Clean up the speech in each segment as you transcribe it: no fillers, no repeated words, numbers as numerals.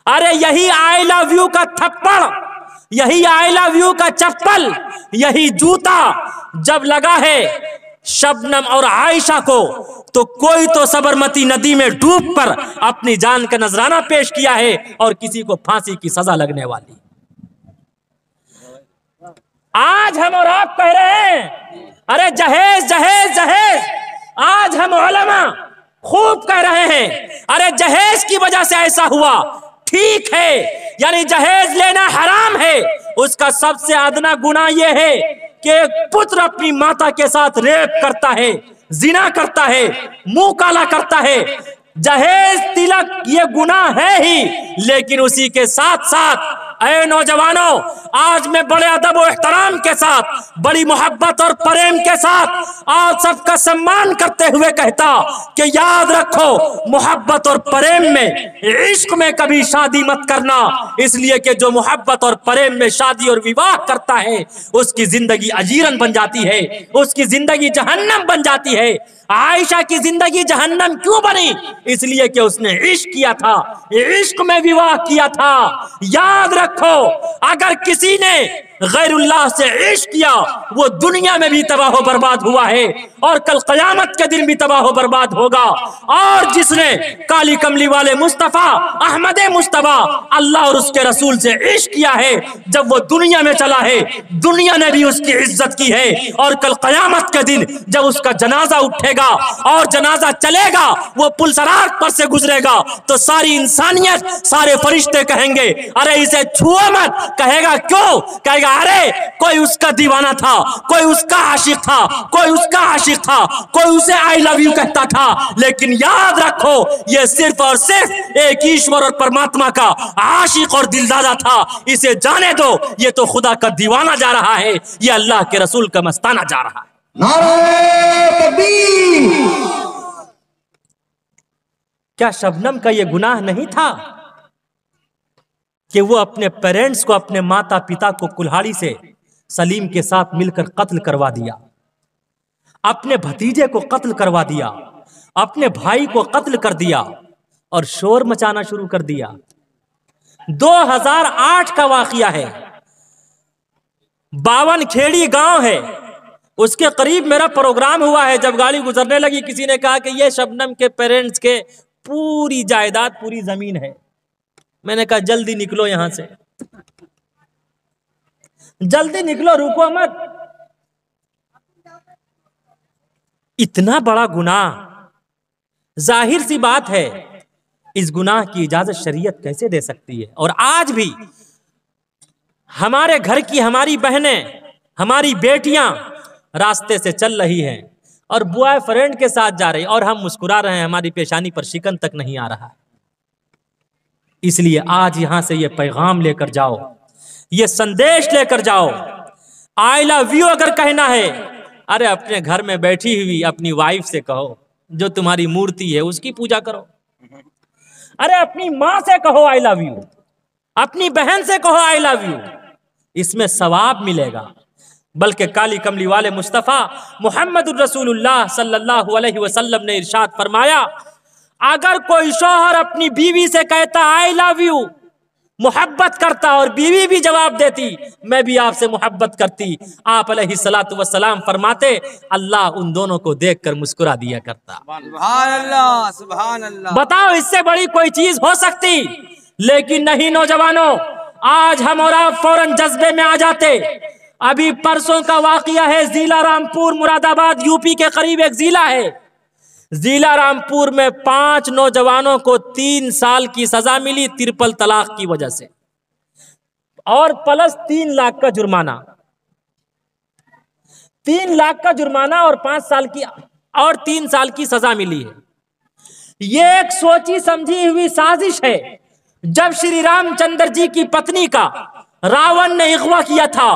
अरे यही I love you का थप्पड़, यही आई लव यू का चप्पल, यही जूता जब लगा है शबनम और आयशा को, तो कोई तो सबरमती नदी में डूबकर अपनी जान का नजराना पेश किया है और किसी को फांसी की सजा लगने वाली। आज हम और आप कह रहे हैं अरे जहेज जहेज जहेज, आज हम उलमा खूब कह रहे हैं अरे जहेज की वजह से ऐसा हुआ, ठीक है, यानी जहेज लेना हराम है। उसका सबसे अदना गुनाह यह है कि एक पुत्र अपनी माता के साथ रेप करता है, जिना करता है, मुंह काला करता है। जहेज तिलक ये गुनाह है ही, लेकिन उसी के साथ साथ ऐ नौजवानों, आज मैं बड़े अदब और एहतराम के साथ, बड़ी मोहब्बत और प्रेम के साथ आज सबका सम्मान करते हुए कहता कि याद रखो, मोहब्बत और प्रेम में, इश्क में कभी शादी मत करना, इसलिए कि जो मोहब्बत और प्रेम में शादी और विवाह करता है उसकी जिंदगी अजीरन बन जाती है, उसकी जिंदगी जहन्नम बन जाती है। आयशा की जिंदगी जहन्नम क्यों बनी? इसलिए कि उसने इश्क किया था, इश्क में विवाह किया था। याद रखो, अगर किसी ने गैरुल्लाह से इश्क किया वो दुनिया में भी तबाह हो बर्बाद हुआ है और कल क़यामत के दिन भी तबाह हो बर्बाद होगा। और जिसने काली कमली वाले मुस्तफ़ा अहमद मुस्तफ़ा अल्लाह और उसके रसूल से इश्क किया है, जब वो दुनिया में चला है दुनिया ने भी उसकी इज्जत की है। और कल क़यामत के दिन जब उसका जनाजा उठेगा और जनाजा चलेगा, वो पुल सरात पर से गुजरेगा, तो सारी इंसानियत, सारे फरिश्ते कहेंगे अरे इसे छुओ मत। कहेगा क्यों? कहेगा अरे कोई उसका दीवाना था, कोई उसका आशिक था, कोई उसका आशिक था, कोई उसे आई लव यू कहता था। लेकिन याद रखो, ये सिर्फ और सिर्फ एक ईश्वर और परमात्मा का आशिक और दिलदादा था। इसे जाने दो, ये तो खुदा का दीवाना जा रहा है, ये अल्लाह के रसूल का मस्ताना जा रहा है। नारे तकबीर। क्या शबनम का ये गुनाह नहीं था कि वो अपने पेरेंट्स को, अपने माता पिता को कुल्हाड़ी से सलीम के साथ मिलकर कत्ल करवा दिया, अपने भतीजे को कत्ल करवा दिया, अपने भाई को कत्ल कर दिया और शोर मचाना शुरू कर दिया। 2008 का वाकया है, बावनखेड़ी गांव है, उसके करीब मेरा प्रोग्राम हुआ है। जब गाड़ी गुजरने लगी, किसी ने कहा कि ये शबनम के पेरेंट्स के पूरी जायदाद, पूरी जमीन है। मैंने कहा जल्दी निकलो यहां से, जल्दी निकलो, रुको मत। इतना बड़ा गुनाह, जाहिर सी बात है इस गुनाह की इजाजत शरीयत कैसे दे सकती है? और आज भी हमारे घर की हमारी बहनें, हमारी बेटियां रास्ते से चल रही हैं और बॉयफ्रेंड के साथ जा रही, और हम मुस्कुरा रहे हैं, हमारी पेशानी पर शिकन तक नहीं आ रहा। इसलिए आज यहां से ये पैगाम लेकर जाओ, ये संदेश लेकर जाओ, आई लव यू अगर कहना है, अरे अपने घर में बैठी हुई अपनी वाइफ से कहो, जो तुम्हारी मूर्ति है उसकी पूजा करो। अरे अपनी माँ से कहो आई लव यू, अपनी बहन से कहो आई लव यू, इसमें सवाब मिलेगा। बल्कि काली कमली वाले मुस्तफ़ा मुहम्मदुर रसूलुल्लाह सल्लल्लाहु अलैहि वसल्लम ने इरशाद फरमाया, अगर कोई शौहर अपनी बीवी से कहता आई लव यू, मोहब्बत करता, और बीवी भी जवाब देती मैं भी आपसे मोहब्बत करती, आप अलैहिस्सलातु वस्सलाम फरमाते अल्लाह उन दोनों को देखकर मुस्कुरा दिया करता। सुभान अल्लाह, सुभान अल्लाह। बताओ इससे बड़ी कोई चीज हो सकती? लेकिन नहीं नौजवानों, आज हम और आप फौरन जज्बे में आ जाते। अभी परसों का वाकया है, जिला रामपुर मुरादाबाद यूपी के करीब एक जिला है, जिला रामपुर में 5 नौजवानों को 3 साल की सजा मिली ट्रिपल तलाक की वजह से, और प्लस 3 लाख का जुर्माना। 3 लाख का जुर्माना और 5 साल की और 3 साल की सजा मिली है। ये एक सोची समझी हुई साजिश है। जब श्री रामचंद्र जी की पत्नी का रावण ने अगवा किया था,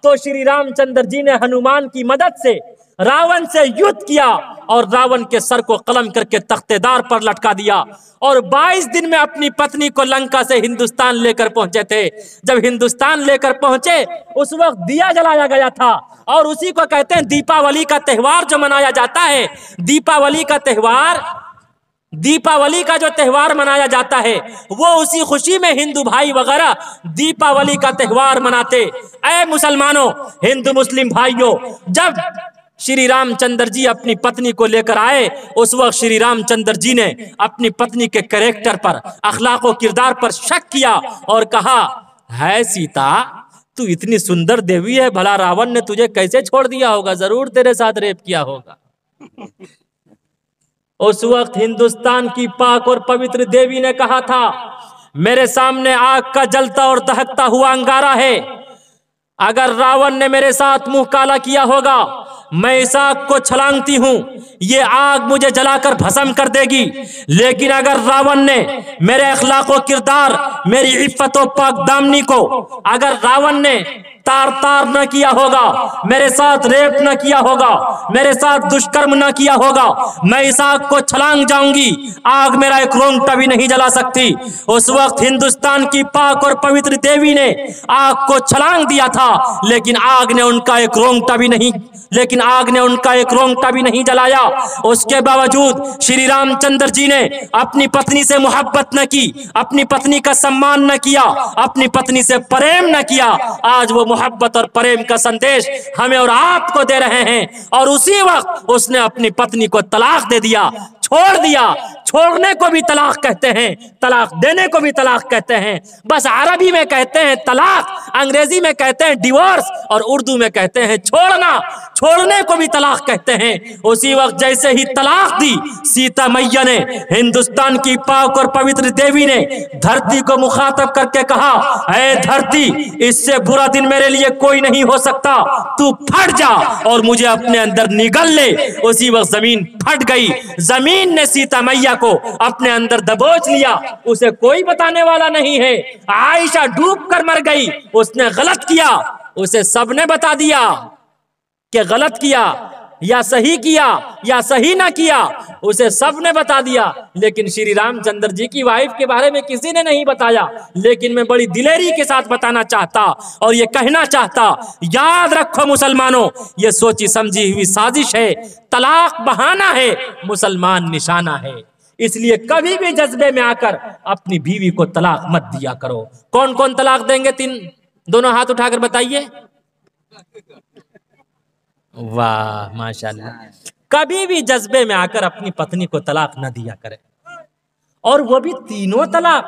तो श्री रामचंद्र जी ने हनुमान की मदद से रावण से युद्ध किया और रावण के सर को कलम करके तख्तेदार पर लटका दिया, और 22 दिन में अपनी पत्नी को लंका से हिंदुस्तान लेकर पहुंचे थे। जब हिंदुस्तान लेकर पहुंचे उस वक्त दिया जलाया गया था, और उसी को कहते हैं दीपावली का त्यौहार जो मनाया जाता है। दीपावली का त्यौहार दीपावली का जो त्यौहार मनाया जाता है वो उसी खुशी में हिंदू भाई वगैरह दीपावली का त्यौहार मनाते। ऐ मुसलमानों, हिंदू मुस्लिम भाइयों, जब श्री रामचंद्र जी अपनी पत्नी को लेकर आए, उस वक्त श्री रामचंद्र जी ने अपनी पत्नी के कैरेक्टर पर, अखलाक और किरदार पर शक किया और कहा, है सीता, तू इतनी सुंदर देवी है, भला रावण ने तुझे कैसे छोड़ दिया होगा, जरूर तेरे साथ रेप किया होगा। उस वक्त हिंदुस्तान की पाक और पवित्र देवी ने कहा था, मेरे सामने आग का जलता और दहकता हुआ अंगारा है, अगर रावण ने मेरे साथ मुंह काला किया होगा, मैं इस आग को छलांगती हूं, ये आग मुझे जलाकर भस्म कर देगी। लेकिन अगर रावण ने मेरे अखलाक और किरदार, मेरी इफ्फत और पाक दामनी को अगर रावण ने तार तार न किया होगा, मेरे साथ रेप न किया होगा, मेरे साथ दुष्कर्म न किया होगा, मैं इस आग को छलांग जाऊंगी, आग मेरा एक रोंगटा भी नहीं जला सकती। उस वक्त हिंदुस्तान की पाक और पवित्र देवी ने आग को छलांग दिया था, लेकिन आग ने उनका एक रोंगटा भी नहीं जलाया। उसके बावजूद श्री रामचंद्र जी ने अपनी पत्नी से मोहब्बत न की, अपनी पत्नी का सम्मान न किया, अपनी पत्नी से प्रेम न किया। आज वो मोहब्बत और प्रेम का संदेश हमें और आपको दे रहे हैं, और उसी वक्त उसने अपनी पत्नी को तलाक दे दिया, छोड़ दिया। छोड़ने को भी तलाक कहते हैं, तलाक देने को भी तलाक कहते हैं। बस अरबी में कहते हैं तलाक, अंग्रेजी में कहते हैं डिवोर्स, और उर्दू में कहते हैं छोड़ना। छोड़ने को भी तलाक कहते हैं। उसी वक्त जैसे ही तलाक दी सीता मैया ने, हिंदुस्तान की पाक और पवित्र देवी ने धरती को मुखातब करके कहा, ऐ धरती, इससे बुरा दिन मेरे लिए कोई नहीं हो सकता, तू फट जा और मुझे अपने अंदर निगल ले। उसी वक्त जमीन फट गई, जमीन ने सीता मैया को अपने अंदर दबोच लिया। उसे कोई बताने वाला नहीं है। आयशा डूब कर मर गई, उसने गलत किया, उसे सबने बता दिया कि गलत किया या सही किया या सही ना किया, उसे सबने बता दिया। लेकिन श्री रामचंद्र जी की वाइफ के बारे में किसी ने नहीं बताया। लेकिन मैं बड़ी दिलेरी के साथ बताना चाहता और ये कहना चाहता, याद रखो मुसलमानों, ये सोची समझी हुई साजिश है। तलाक बहाना है, मुसलमान निशाना है। इसलिए कभी भी जज्बे में आकर अपनी बीवी को तलाक मत दिया करो। कौन कौन तलाक देंगे? दोनों हाथ उठाकर बताइए। वाह, माशाल्लाह। कभी भी जज्बे में आकर अपनी पत्नी को तलाक न दिया करें, और वो भी तीनों तलाक।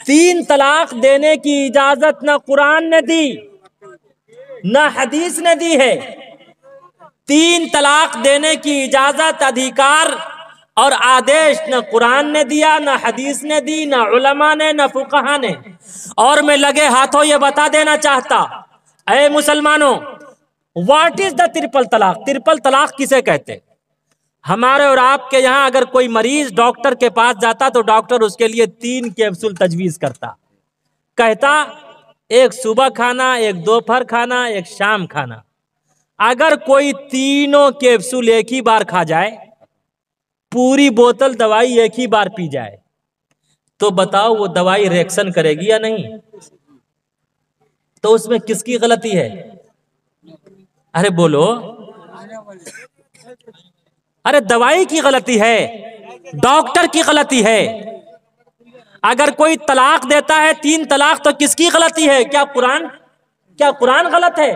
3 तलाक देने की इजाजत न कुरान ने दी, न हदीस ने दी है। 3 तलाक देने की इजाजत, अधिकार और आदेश न कुरान ने दिया, न हदीस ने दी, न उलमा ने, न फुकहा ने। और मैं लगे हाथों ये बता देना चाहता, ऐ मुसलमानों, व्हाट इज द ट्रिपल तलाक? ट्रिपल तलाक किसे कहते? हमारे और आपके यहाँ अगर कोई मरीज डॉक्टर के पास जाता तो डॉक्टर उसके लिए 3 कैप्सूल तजवीज करता। कहता, एक सुबह खाना, एक दोपहर खाना, एक शाम खाना। अगर कोई तीनों कैप्सूल एक ही बार खा जाए, पूरी बोतल दवाई एक ही बार पी जाए, तो बताओ वो दवाई रिएक्शन करेगी या नहीं? तो उसमें किसकी गलती है? अरे बोलो। अरे दवाई की गलती है, डॉक्टर की गलती है। अगर कोई तलाक देता है 3 तलाक, तो किसकी गलती है? क्या कुरान गलत है?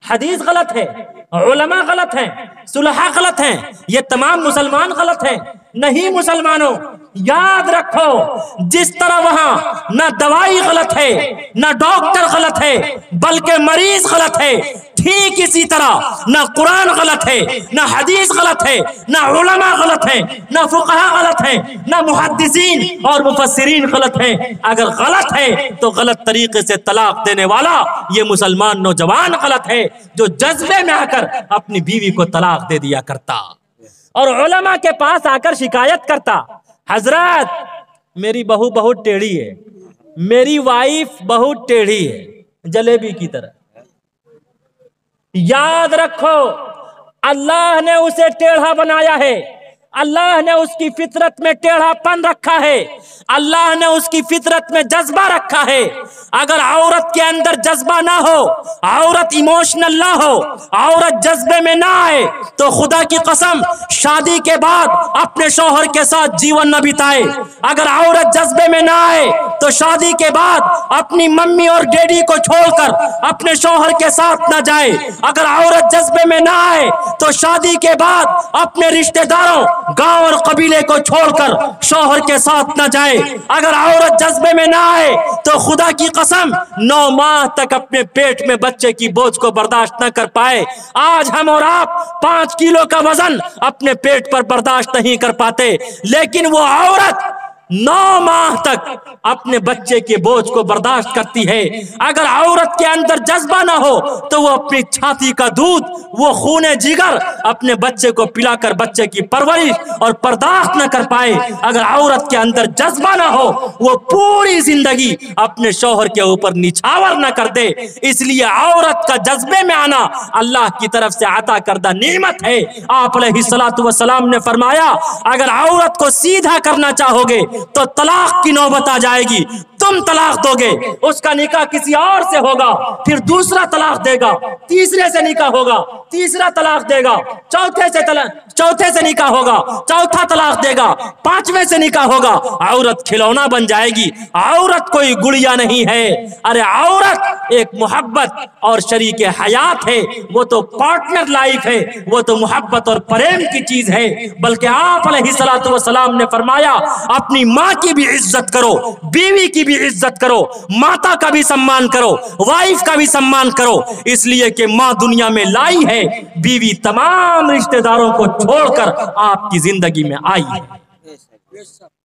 हदीस गलत है? उलमा गलत हैं? सुलहा गलत हैं? ये तमाम मुसलमान गलत हैं? नहीं मुसलमानों, याद रखो, जिस तरह वहां न दवाई गलत है, न डॉक्टर गलत है, बल्कि मरीज गलत है, ठीक इसी तरह न कुरान गलत है, न हदीस गलत है, न उलमा गलत है, न फुकहा गलत है, न मुहद्दिसीन और मुफस्सिरीन गलत है। अगर गलत है तो गलत तरीके से तलाक देने वाला ये मुसलमान नौजवान गलत है, जो जज्बे में आकर अपनी बीवी को तलाक दे दिया करता और उलमा के पास आकर शिकायत करता, हजरत मेरी बहू बहुत टेढ़ी है, मेरी वाइफ बहुत टेढ़ी है, जलेबी की तरह। याद रखो, अल्लाह ने उसे टेढ़ा बनाया है, अल्लाह ने उसकी फितरत में टेढ़ापन रखा है, अल्लाह ने उसकी फितरत में जज्बा रखा है। अगर औरत के अंदर जज्बा ना हो, औरत इमोशनल ना हो, औरत जज्बे में ना आए, तो खुदा की कसम शादी के बाद अपने शौहर के साथ जीवन न बिताए। अगर औरत जज्बे में ना आए तो शादी के बाद अपनी मम्मी और डैडी को छोड़कर अपने शौहर के साथ ना जाए। अगर औरत जज्बे में ना आए तो शादी के बाद अपने रिश्तेदारों, गांव और कबीले को छोड़कर शौहर के साथ न जाए। अगर औरत जज्बे में ना आए तो खुदा की कसम 9 माह तक अपने पेट में बच्चे की बोझ को बर्दाश्त न कर पाए। आज हम और आप 5 किलो का वजन अपने पेट पर बर्दाश्त नहीं कर पाते, लेकिन वो औरत 9 माह तक अपने बच्चे के बोझ को बर्दाश्त करती है। अगर औरत के अंदर जज्बा ना हो तो वो अपनी छाती का दूध, वो खूने जिगर अपने बच्चे को पिलाकर बच्चे की परवरिश और बर्दाश्त न कर पाए। अगर औरत के अंदर जज्बा ना हो वो पूरी जिंदगी अपने शौहर के ऊपर निछावर न कर दे। इसलिए औरत का जज्बे में आना अल्लाह की तरफ से अता करदा नेमत है। आप अलैहिस्सलातु वस्सलाम ने फरमाया, अगर औरत को सीधा करना चाहोगे तो तलाक की नौबत आ जाएगी। तुम तलाक दोगे, उसका निकाह किसी और से होगा, फिर दूसरा तलाक देगा, तीसरे से निकाह होगा, तीसरा तलाक देगा, चौथे से निकाह होगा, चौथा तलाक देगा, 5वें से निकाह होगा। औरत खिलौना बन जाएगी। औरत कोई गुड़िया नहीं है। अरे औरत एक मोहब्बत और शरीके हयात है, वो तो पार्टनर लाइफ है, वो तो मोहब्बत और प्रेम की चीज है। बल्कि आप अलैहिस्सलातु वस्सलाम ने फरमाया, अपनी माँ की भी इज्जत करो, बीवी की भी इज्जत करो, माता का भी सम्मान करो, वाइफ का भी सम्मान करो। इसलिए कि माँ दुनिया में लाई है, बीवी तमाम रिश्तेदारों को छोड़कर आपकी जिंदगी में आई है।